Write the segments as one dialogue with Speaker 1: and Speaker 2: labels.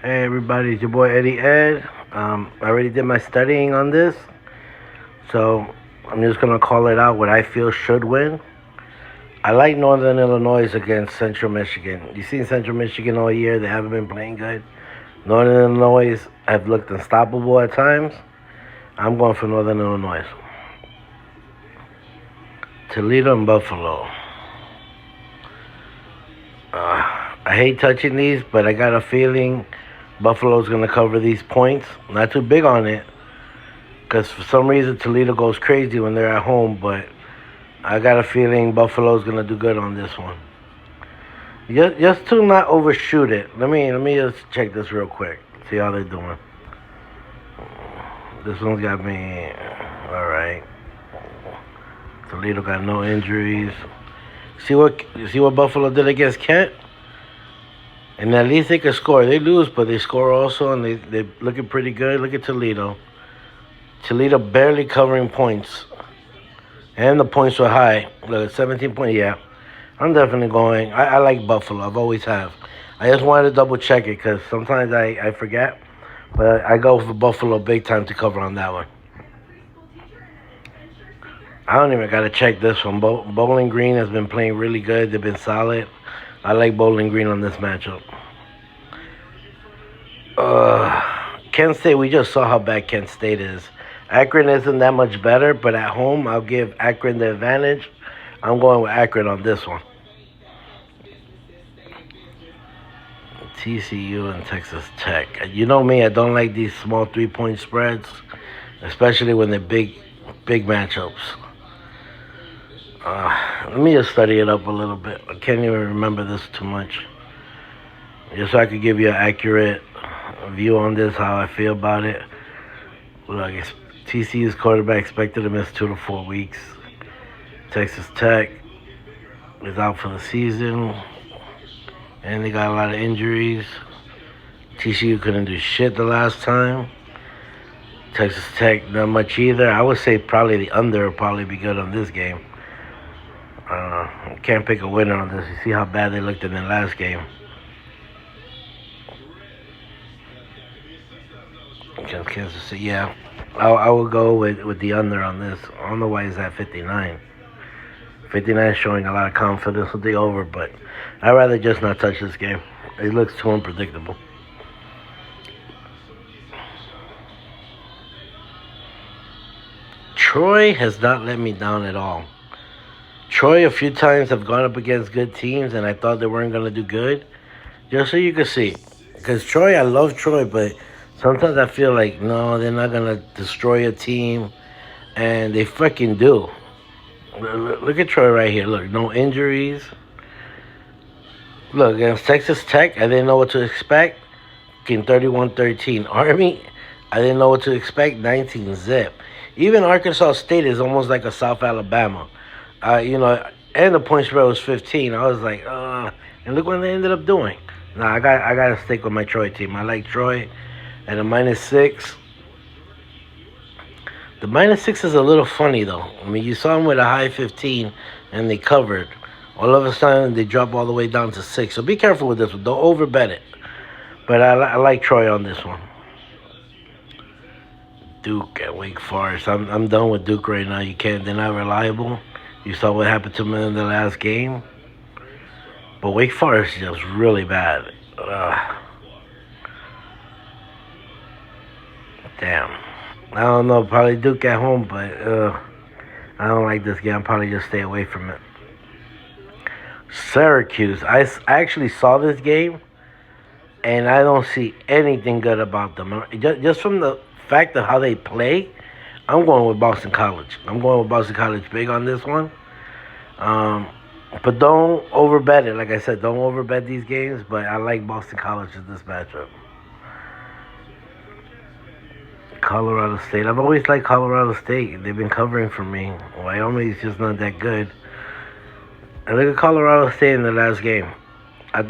Speaker 1: Hey everybody, it's your boy Eddie Ed. I already did my studying on this, so I'm just gonna call it out what I feel should win. I like Northern Illinois against Central Michigan. You've seen Central Michigan all year; they haven't been playing good. Northern Illinois have looked unstoppable at times. I'm going for Northern Illinois. Toledo and Buffalo. I hate touching these, but I got a feeling Buffalo's going to cover these points. Not too big on it, because for some reason Toledo goes crazy when they're at home, but I got a feeling Buffalo's going to do good on this one. Just to not overshoot it. Let me just check this real quick. See how they're doing. This one's got me all right. Toledo got no injuries. See what Buffalo did against Kent? And at least they could score. They lose, but they score also, and they're looking pretty good. Look at Toledo. Toledo barely covering points. And the points were high. Look, 17 points, yeah. I'm definitely going. I like Buffalo. I've always have. I just wanted to double check it because sometimes I forget. But I go for Buffalo big time to cover on that one. I don't even got to check this one. Bowling Green has been playing really good. They've been solid. I like Bowling Green on this matchup. Kent State, we just saw how bad Kent State is. Akron isn't that much better, but at home, I'll give Akron the advantage. I'm going with Akron on this one. TCU and Texas Tech. You know me, I don't like these small 3-point spreads, especially when they're big matchups. Let me just study it up a little bit. I can't even remember this too much. Just so I could give you an accurate view on this, how I feel about it. Look, TCU's quarterback expected to miss 2 to 4 weeks. Texas Tech is out for the season. And they got a lot of injuries. TCU couldn't do shit the last time. Texas Tech, not much either. I would say probably the under will probably be good on this game. Can't pick a winner on this. You see how bad they looked in the last game. Against Kansas City, yeah. I will go with the under on this. I don't know why he's at 59. 59 is showing a lot of confidence with the over, but I'd rather just not touch this game. It looks too unpredictable. Troy has not let me down at all. Troy a few times have gone up against good teams, and I thought they weren't going to do good. Just so you can see. Because Troy, I love Troy, but sometimes I feel like, no, they're not going to destroy a team. And they fucking do. Look at Troy right here. Look, no injuries. Look, against Texas Tech, I didn't know what to expect. 31-13. Army, I didn't know what to expect. 19-zip. Even Arkansas State is almost like a South Alabama. And the point spread was 15. I was like, and look what they ended up doing. Nah, I got to stick with my Troy team. I like Troy at a -6. The -6 is a little funny, though. I mean, you saw them with a high 15, and they covered. All of a sudden, they drop all the way down to 6. So be careful with this one. Don't overbet it. But I like Troy on this one. Duke at Wake Forest. I'm done with Duke right now. They're not reliable. You saw what happened to them in the last game. But Wake Forest is just really bad. Damn. I don't know. Probably Duke at home, but I don't like this game. I'll probably just stay away from it. Syracuse. I actually saw this game, and I don't see anything good about them. Just from the fact of how they play, I'm going with Boston College. I'm going with Boston College big on this one. But don't overbet it. Like I said, don't overbet these games. But I like Boston College in this matchup. Colorado State. I've always liked Colorado State. They've been covering for me. Wyoming's just not that good. And look at Colorado State in the last game. I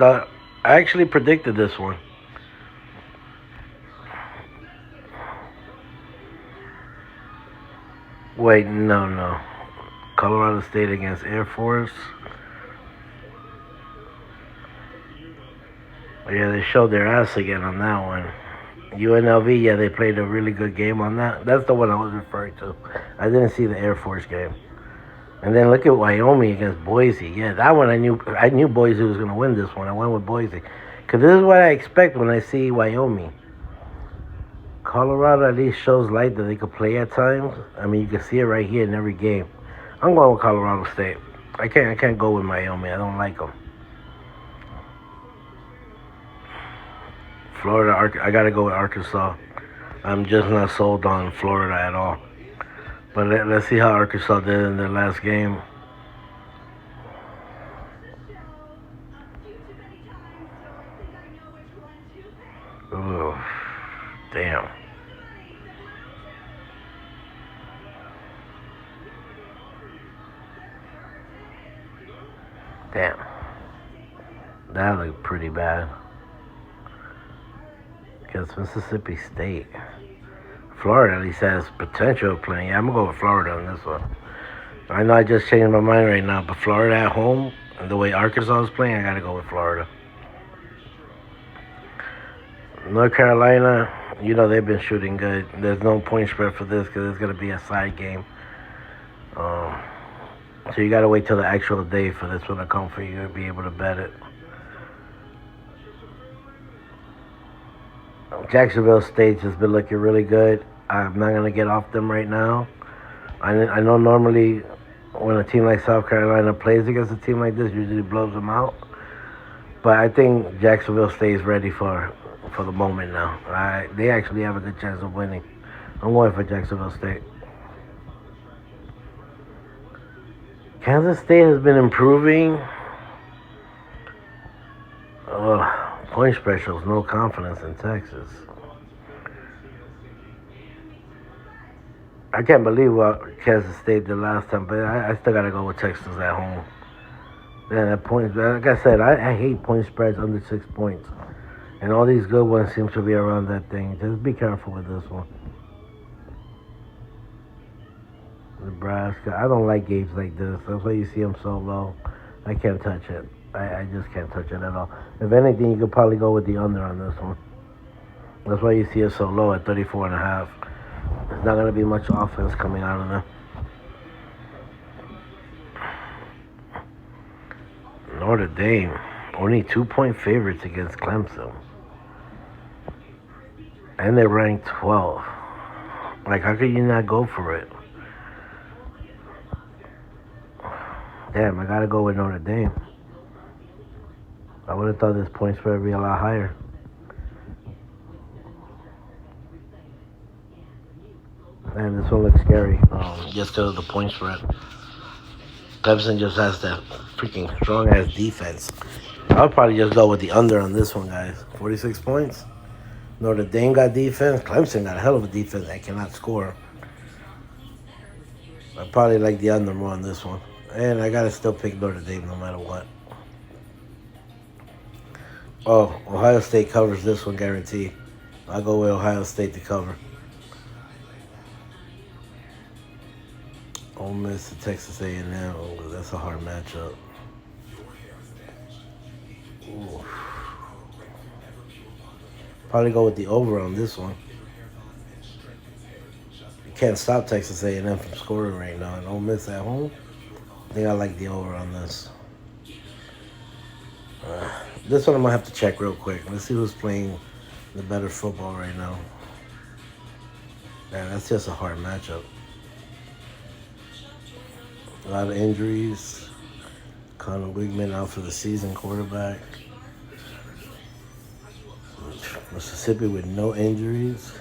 Speaker 1: actually predicted this one. Wait, no. Colorado State against Air Force. Yeah, they showed their ass again on that one. UNLV, yeah, they played a really good game on that. That's the one I was referring to. I didn't see the Air Force game. And then look at Wyoming against Boise. Yeah, that one I knew Boise was gonna win this one. I went with Boise, cause this is what I expect when I see Wyoming. Colorado at least shows light that they could play at times. I mean, you can see it right here in every game. I'm going with Colorado State. I can't go with Miami. I don't like them. Florida, I gotta go with Arkansas. I'm just not sold on Florida at all. But let's see how Arkansas did in their last game. Ugh, damn. Damn. That looked pretty bad. Because Mississippi State. Florida at least has potential of playing. Yeah, I'm going to go with Florida on this one. I know I just changed my mind right now, but Florida at home, and the way Arkansas is playing, I got to go with Florida. North Carolina, you know they've been shooting good. There's no point spread for this because it's going to be a side game. Um, so you got to wait till the actual day for this one to come for you to be able to bet it. Jacksonville State has been looking really good. I'm not going to get off them right now. I know normally when a team like South Carolina plays against a team like this, usually blows them out. But I think Jacksonville State is ready for the moment now. They actually have a good chance of winning. I'm going for Jacksonville State. Kansas State has been improving. Point spread shows no confidence in Texas. I can't believe what Kansas State did last time, but I still gotta go with Texas at home. Man, that point, like I said, I hate point spreads under 6 points. And all these good ones seem to be around that thing. Just be careful with this one. Nebraska. I don't like games like this. That's why you see them so low. I can't touch it. I just can't touch it at all. If anything, you could probably go with the under on this one. That's why you see it so low at 34.5. There's not going to be much offense coming out of them. Notre Dame, only 2-point favorites against Clemson. And they're ranked 12. Like, how could you not go for it? Damn, I got to go with Notre Dame. I would have thought this point spread would be a lot higher. Man, this one looks scary. Just because of the point spread. Clemson just has that freaking strong-ass defense. I'll probably just go with the under on this one, guys. 46 points. Notre Dame got defense. Clemson got a hell of a defense that cannot score. I probably like the under more on this one. And I got to still pick Notre Dame no matter what. Oh, Ohio State covers this one, guaranteed. I'll go with Ohio State to cover. Ole Miss to Texas A&M. Oh, that's a hard matchup. Ooh. Probably go with the over on this one. You can't stop Texas A&M from scoring right now. And Ole Miss at home, I think I like the over on this. This one I'm going to have to check real quick. Let's see who's playing the better football right now. Man, that's just a hard matchup. A lot of injuries. Connor Wigman out for the season, quarterback. Mississippi with no injuries.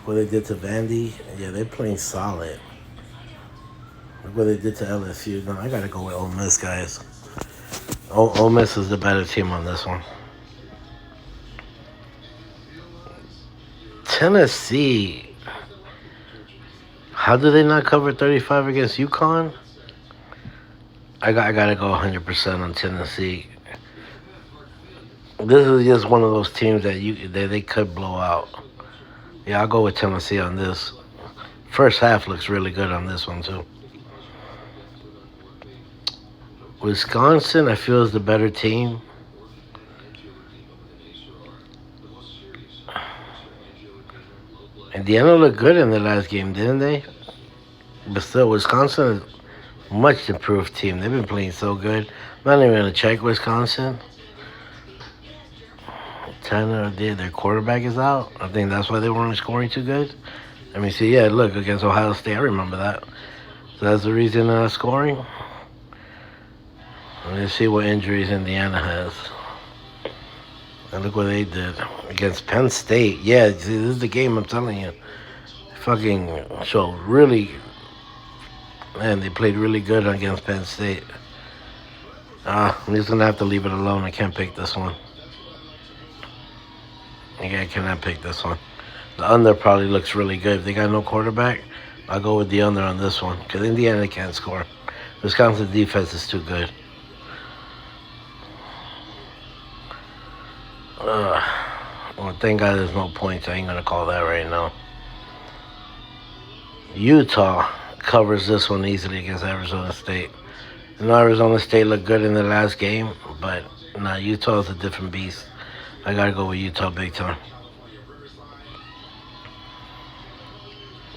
Speaker 1: What they did to Vandy, yeah, they're playing solid. Look what they did to LSU. No, I got to go with Ole Miss, guys. Ole Miss is the better team on this one. Tennessee. How do they not cover 35 against UConn? I gotta go 100% on Tennessee. This is just one of those teams that they could blow out. Yeah, I'll go with Tennessee on this. First half looks really good on this one too. Wisconsin, I feel, is the better team. Indiana looked good in the last game, didn't they? But still, Wisconsin is a much improved team. They've been playing so good. I'm not even gonna check Wisconsin. Tanner did. Their quarterback is out. I think that's why they weren't scoring too good. I mean, see, yeah, look against Ohio State. I remember that. So that's the reason they're not scoring. Let's see what injuries Indiana has. And look what they did against Penn State. Yeah, see, this is the game I'm telling you. Fucking so really, man, they played really good against Penn State. I'm just gonna have to leave it alone. I can't pick this one. Yeah, I cannot pick this one. The under probably looks really good. If they got no quarterback, I'll go with the under on this one because Indiana can't score. Wisconsin's defense is too good. Well, thank God there's no points. I ain't gonna call that right now. Utah covers this one easily against Arizona State. I know Arizona State looked good in the last game, but nah, Utah's a different beast. I gotta go with Utah big time.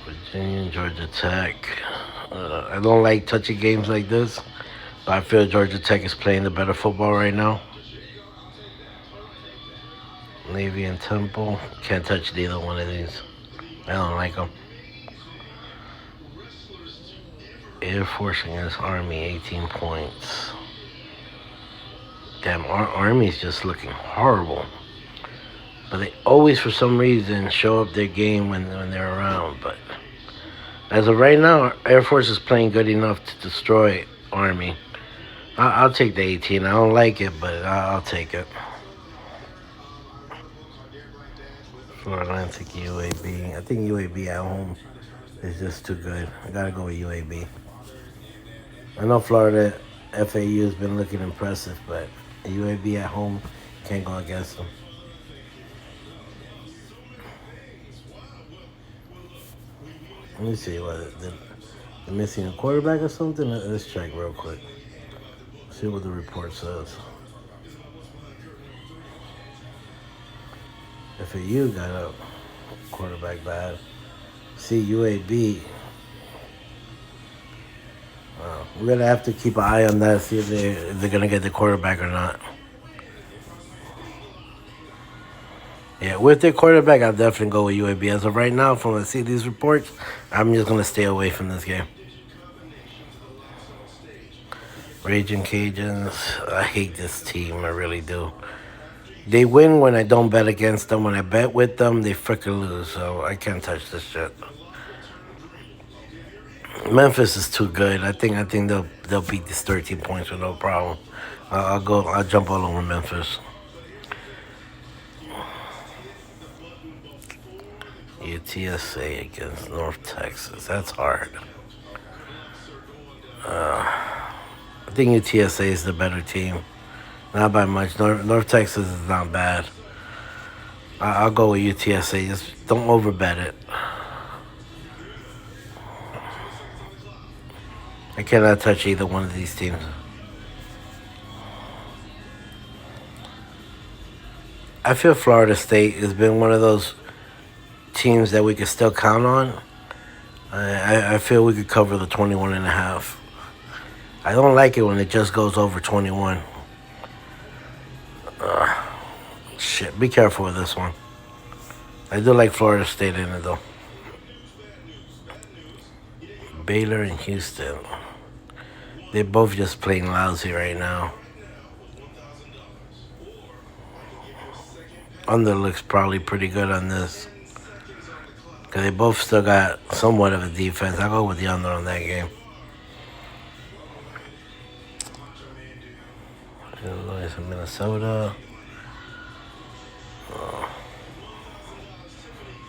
Speaker 1: Virginia and Georgia Tech. I don't like touchy games like this, but I feel Georgia Tech is playing the better football right now. Navy and Temple. Can't touch neither one of these. I don't like them. Air Force against Army, 18 points. Damn, our Army's just looking horrible. But they always, for some reason, show up their game when they're around. But as of right now, Air Force is playing good enough to destroy Army. I'll take the 18. I don't like it, but I'll take it. Florida Atlantic, UAB. I think UAB at home is just too good. I gotta go with UAB. I know Florida FAU has been looking impressive, but UAB at home can't go against them. Let me see what they're missing a quarterback or something. Let's check real quick. See what the report says. FAU got a quarterback bad. See UAB. We're gonna have to keep an eye on that. See if they're gonna get the quarterback or not. Yeah, with their quarterback, I'll definitely go with UAB. As of right now, from I see these reports, I'm just gonna stay away from this game. Raging Cajuns, I hate this team. I really do. They win when I don't bet against them. When I bet with them, they freaking lose. So I can't touch this shit. Memphis is too good. I think they'll beat these 13 points with no problem. I'll jump all over Memphis. UTSA against North Texas. That's hard. I think UTSA is the better team. Not by much. North Texas is not bad. I'll go with UTSA. Just don't overbet it. I cannot touch either one of these teams. I feel Florida State has been one of those teams that we can still count on. I feel we could cover the 21.5. I don't like it when it just goes over 21. Shit, be careful with this one. I do like Florida State in it, though. Baylor and Houston. They're both just playing lousy right now. Under looks probably pretty good on this. Because they both still got somewhat of a defense. I'll go with the under on that game. Illinois and Minnesota.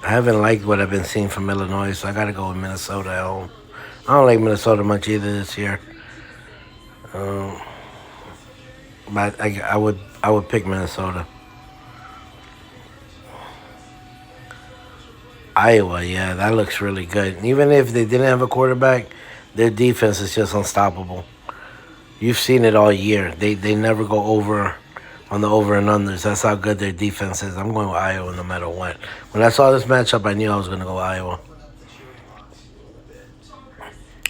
Speaker 1: I haven't liked what I've been seeing from Illinois, so I got to go with Minnesota at home. I don't like Minnesota much either this year. But I would pick Minnesota. Iowa, yeah, that looks really good. And even if they didn't have a quarterback, their defense is just unstoppable. You've seen it all year. They never go over on the over and unders. That's how good their defense is. I'm going with Iowa no matter what. When I saw this matchup, I knew I was going to go Iowa.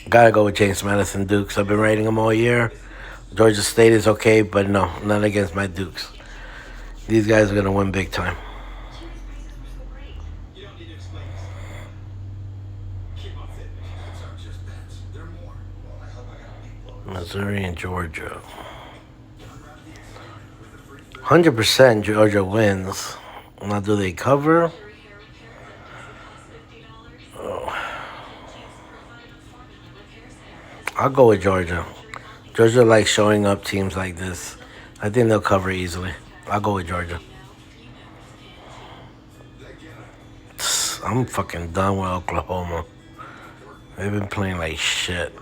Speaker 1: Gotta go with James Madison Dukes. I've been rating them all year. Georgia State is okay, but no, not against my Dukes. These guys are going to win big time. Missouri and Georgia. 100% Georgia wins. Now, do they cover? Oh. I'll go with Georgia. Georgia likes showing up teams like this. I think they'll cover easily. I'll go with Georgia. I'm fucking done with Oklahoma. They've been playing like shit.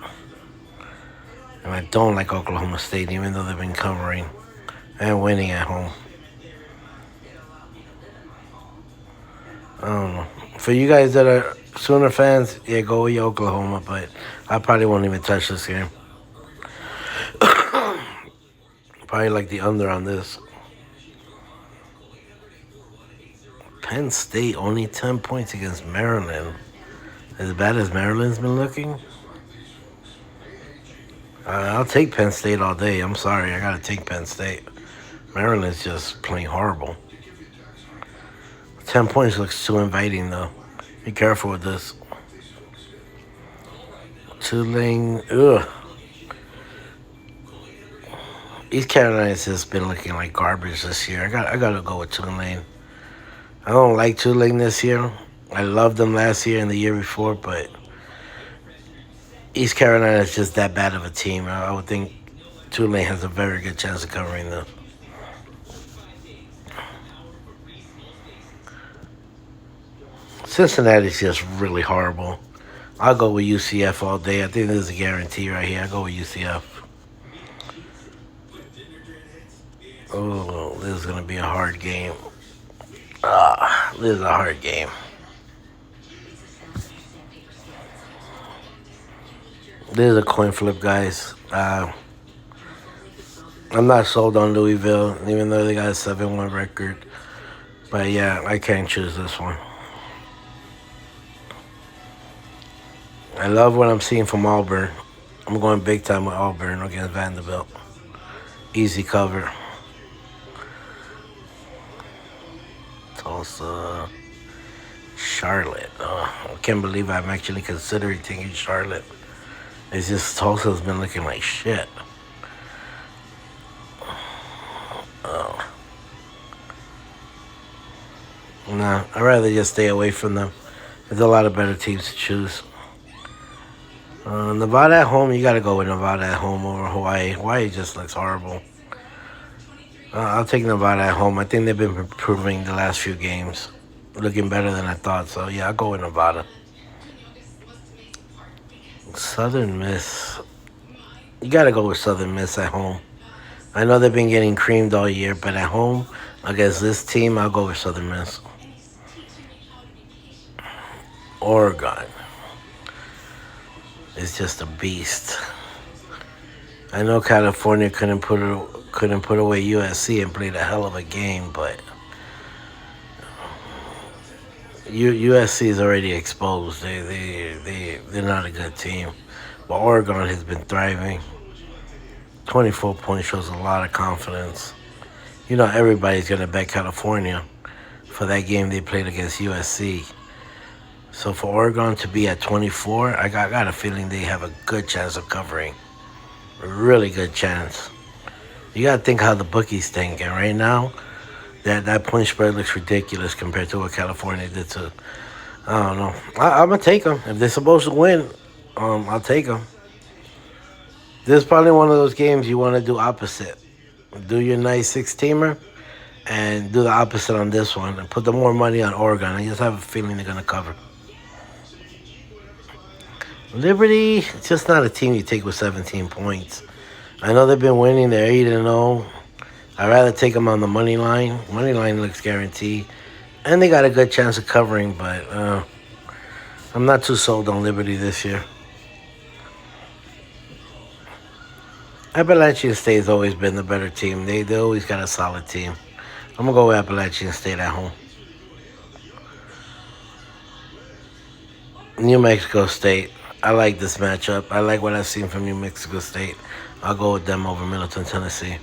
Speaker 1: And I don't like Oklahoma State, even though they've been covering and winning at home. I don't know. For you guys that are Sooner fans, yeah, go with your Oklahoma, but I probably won't even touch this game. Probably like the under on this. Penn State only 10 points against Maryland. As bad as Maryland's been looking. I'll take Penn State all day. I'm sorry, I gotta take Penn State. Maryland's just playing horrible. 10 points looks too inviting, though. Be careful with this. Tulane, ugh. East Carolina's just been looking like garbage this year. I gotta go with Tulane. I don't like Tulane this year. I loved them last year and the year before, but East Carolina is just that bad of a team. I would think Tulane has a very good chance of covering them. Cincinnati's just really horrible. I'll go with UCF all day. I think this is a guarantee right here. I'll go with UCF. Oh, this is going to be a hard game. This is a hard game. This is a coin flip, guys. I'm not sold on Louisville, even though they got a 7-1 record. But yeah, I can't choose this one. I love what I'm seeing from Auburn. I'm going big time with Auburn against Vanderbilt. Easy cover. Tulsa, Charlotte. I can't believe I'm actually considering taking Charlotte. It's just Tulsa's been looking like shit. Nah, I'd rather just stay away from them. There's a lot of better teams to choose. Nevada at home, you got to go with Nevada at home over Hawaii. Hawaii just looks horrible. I'll take Nevada at home. I think they've been improving the last few games. Looking better than I thought. So, yeah, I'll go with Nevada. Southern Miss. You got to go with Southern Miss at home. I know they've been getting creamed all year, but at home, against this team, I'll go with Southern Miss. Oregon. It's just a beast. I know California couldn't put away USC and played a hell of a game, but USC is already exposed. They're not a good team. But Oregon has been thriving. 24 points shows a lot of confidence. You know everybody's gonna bet California for that game they played against USC. So for Oregon to be at 24, I got a feeling they have a good chance of covering. A really good chance. You got to think how the bookie's thinking. Right now, that point spread looks ridiculous compared to what California did to. I don't know. I'm going to take them. If they're supposed to win, I'll take them. This is probably one of those games you want to do opposite. Do your nice 6-teamer and do the opposite on this one and put the more money on Oregon. I just have a feeling they're going to cover. Liberty, it's just not a team you take with 17 points. I know they've been winning. They're 8-0. I'd rather take them on the money line. Money line looks guaranteed. And they got a good chance of covering, but I'm not too sold on Liberty this year. Appalachian State's always been the better team. They always got a solid team. I'm gonna go with Appalachian State at home. New Mexico State. I like this matchup. I like what I've seen from New Mexico State. I'll go with them over Middleton, Tennessee.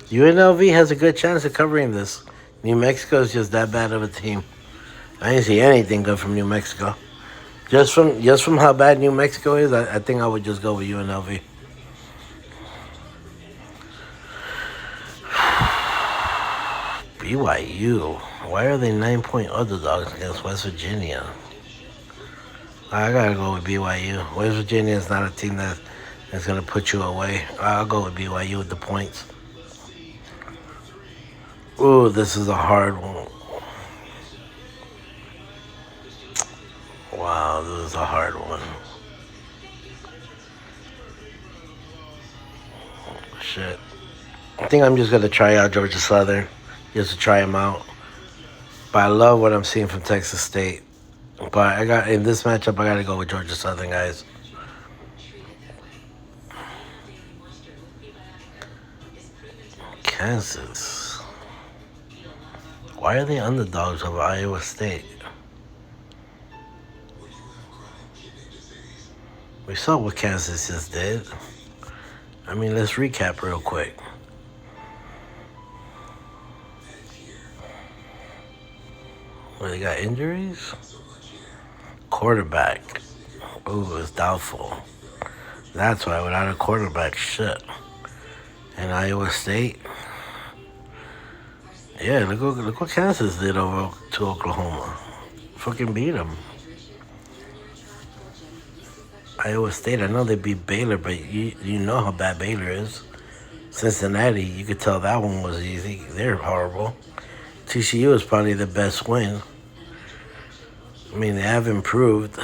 Speaker 1: UNLV has a good chance of covering this. New Mexico is just that bad of a team. I didn't see anything good from New Mexico. Just from how bad New Mexico is, I think I would just go with UNLV. BYU. Why are they 9-point underdogs against West Virginia? I gotta go with BYU. West Virginia is not a team that's gonna put you away. I'll go with BYU with the points. Ooh, this is a hard one. Wow, this is a hard one. Shit. I think I'm just gonna try out Georgia Southern, just to try them out. But I love what I'm seeing from Texas State. But I got in this matchup, I gotta go with Georgia Southern, guys. Kansas. Why are they underdogs over Iowa State? We saw what Kansas just did. I mean, let's recap real quick. Well, they got injuries? Quarterback. Ooh, it's doubtful. That's why without a quarterback, shit. And Iowa State. Yeah, look what Kansas did over to Oklahoma. Fucking beat them. Iowa State, I know they beat Baylor, but you know how bad Baylor is. Cincinnati, you could tell that one was easy. They're horrible. TCU is probably the best win. I mean, they have improved.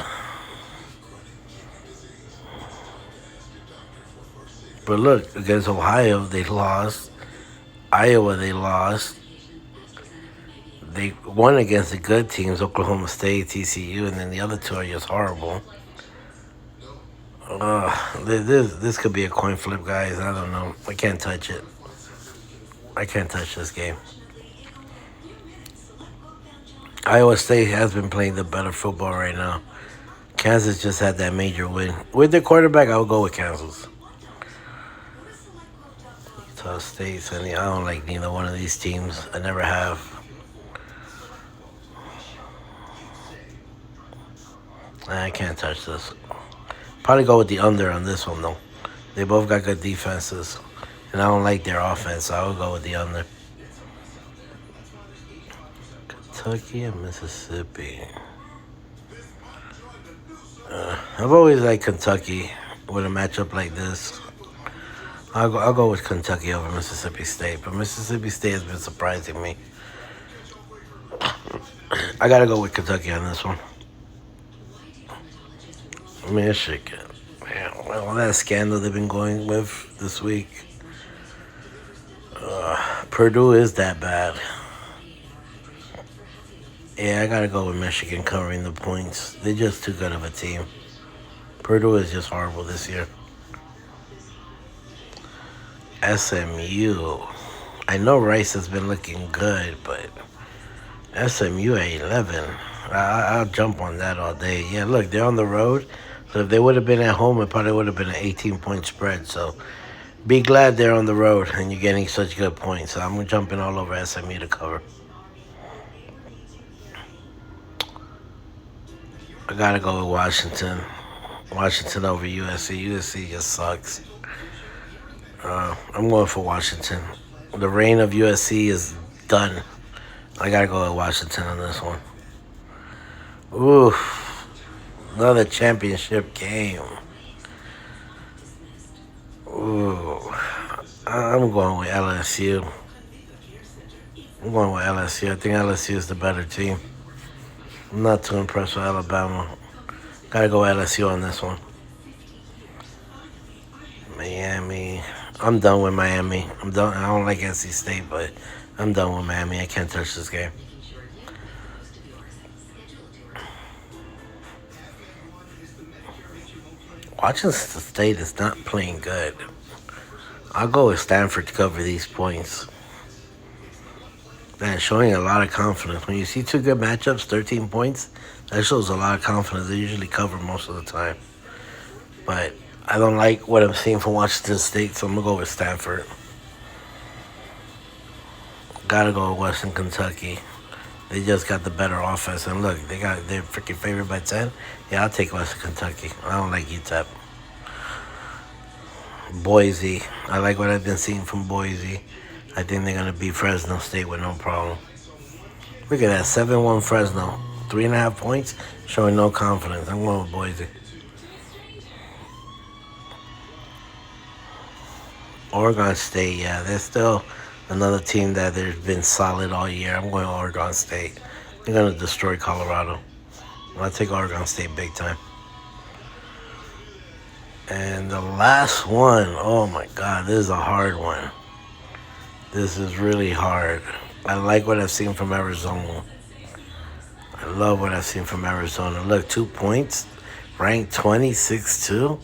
Speaker 1: But look, against Ohio, they lost. Iowa, they lost. They won against the good teams, Oklahoma State, TCU, and then the other two are just horrible. This could be a coin flip, guys. I don't know. I can't touch it. I can't touch this game. Iowa State has been playing the better football right now. Kansas just had that major win. With their quarterback, I would go with Kansas. Utah State, Sunny. I don't like neither one of these teams. I never have. I can't touch this. Probably go with the under on this one, though. They both got good defenses. And I don't like their offense, so I would go with the under. Kentucky and Mississippi. I've always liked Kentucky with a matchup like this. I'll go with Kentucky over Mississippi State, but Mississippi State has been surprising me. I gotta go with Kentucky on this one. Michigan. Man, all that scandal they've been going with this week. Purdue is that bad. Yeah, I gotta go with Michigan covering the points. They're just too good of a team. Purdue is just horrible this year. SMU. I know Rice has been looking good, but SMU at 11. I'll jump on that all day. Yeah, look, they're on the road. So if they would have been at home, it probably would have been an 18-point spread. So be glad they're on the road and you're getting such good points. So I'm jumping all over SMU to cover. I gotta go with Washington. Washington over USC. USC just sucks. I'm going for Washington. The reign of USC is done. I gotta go with Washington on this one. Ooh, another championship game. Ooh, I'm going with LSU. I'm going with LSU. I think LSU is the better team. I'm not too impressed with Alabama. Gotta go LSU on this one. Miami. I'm done with Miami. I'm done. I don't like NC State, but I'm done with Miami. I can't touch this game. Washington State is not playing good. I'll go with Stanford to cover these points. Man, showing a lot of confidence. When you see two good matchups, 13 points, that shows a lot of confidence. They usually cover most of the time. But I don't like what I'm seeing from Washington State, so I'm going to go with Stanford. Gotta go with Western Kentucky. They just got the better offense. And look, they're freaking favored by 10. Yeah, I'll take Western Kentucky. I don't like UTEP. Boise. I like what I've been seeing from Boise. I think they're going to beat Fresno State with no problem. Look at that, 7-1 Fresno. 3.5 points, showing no confidence. I'm going with Boise. Oregon State, yeah, they're still another team that they've been solid all year. I'm going Oregon State. They're going to destroy Colorado. I'll take Oregon State big time. And the last one, oh my God, this is a hard one. This is really hard. I like what I've seen from Arizona. I love what I've seen from Arizona. Look, 2 points, ranked 26-2,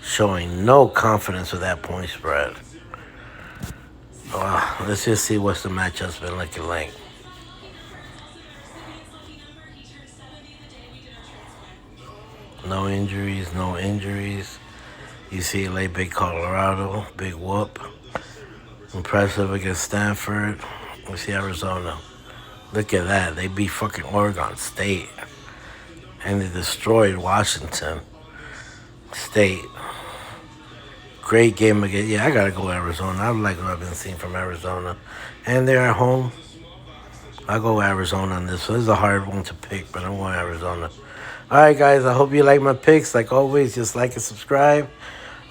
Speaker 1: showing no confidence with that point spread. Let's just see what's the matchup's been looking like. No injuries, no injuries. UCLA beat Colorado, big whoop. Impressive against Stanford. We see Arizona. Look at that. They beat fucking Oregon State. And they destroyed Washington State. Great game again. Yeah, I got to go Arizona. I like what I've been seeing from Arizona. And they're at home. I'll go Arizona on this. So this is a hard one to pick, but I'm going Arizona. All right, guys. I hope you like my picks. Like always, just like and subscribe.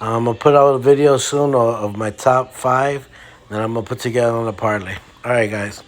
Speaker 1: I'm going to put out a video soon of my top 5. Then I'm going to put together on the parlay. All right, guys.